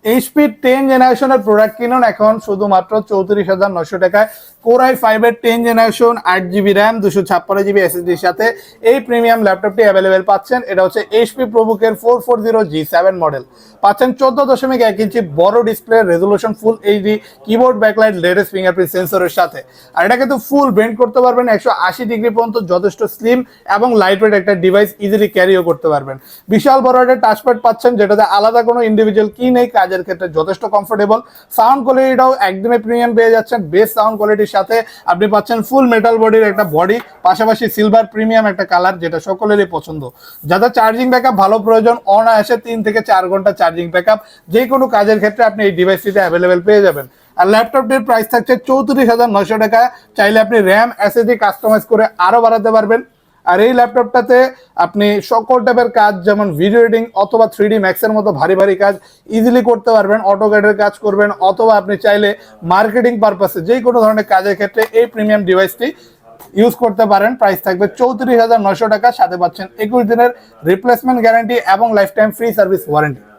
HP 10 জেনারেশনের product কিনুন এখন শুধুমাত্র 34,900 টাকায়। Core i5 এর 10 জেনারেশন 8GB র্যাম 256GB এসএসডির সাথে এই প্রিমিয়াম ল্যাপটপটি অ্যাভেলেবেল পাচ্ছেন। এটা হচ্ছে এইচপি প্রোবুকের 440G7 মডেল। পাচ্ছেন 14.1 ইঞ্চি বড় display, resolution full HD, keyboard backlight, latest fingerprint সেন্সরের সাথে। আর এটা কিন্তু ফুল বেন্ড করতে পারবেন 180 ডিগ্রি পর্যন্ত, যথেষ্ট স্লিম এবং লাইটওয়েট একটা ডিভাইস, ইজিলি ক্যারিও করতে পারবেন। বিশাল বড় একটা টাচপ্যাড পাচ্ছেন যেটাতে আলাদা কোনো ইন্ডিভিজুয়াল কি নেই, কাজের ক্ষেত্রে যথেষ্ট কমফোর্টেবল। সাউন্ড কোয়ালিটিটাও একদমই প্রিমিয়াম পেয়ে যাচ্ছেন। বেস্ট সাউন্ড কোয়ালিটির সাথে আপনি পাচ্ছেন ফুল মেটাল বডির একটা বডি, পাশাপাশি সিলভার প্রিমিয়াম একটা কালার, যেটা সকলেরই পছন্দ। যাদের চার্জিং ব্যাকআপ ভালো প্রয়োজন, অনায়াসে 3 থেকে 4 ঘন্টা চার্জিং ব্যাকআপ যে কোনো কাজের ক্ষেত্রে আপনি এই ডিভাইসটিতে অ্যাভেলেবেল পেয়ে যাবেন। আর ল্যাপটপটির প্রাইস থাকছে 34,900 টাকা। চাইলে আপনি র্যাম এসএসডি কাস্টমাইজ করে আরও বাড়াতে পারবেন। আর এই ল্যাপটপটাতে আপনি সকল টাইপের কাজ, যেমন ভিডিও এডিটিং অথবা 3D ম্যাক্সের মতো ভারী ভারী কাজ ইজিলি করতে পারবেন। অটোক্যাডের কাজ করবেন, অথবা আপনি চাইলে মার্কেটিং পারপাসে যে কোনো ধরনের কাজের ক্ষেত্রে এই প্রিমিয়াম ডিভাইসটি ইউজ করতে পারেন। প্রাইস থাকবে 34,900 টাকা, সাথে পাচ্ছেন 21 দিনের রিপ্লেসমেন্ট গ্যারান্টি এবং life time free service warranty.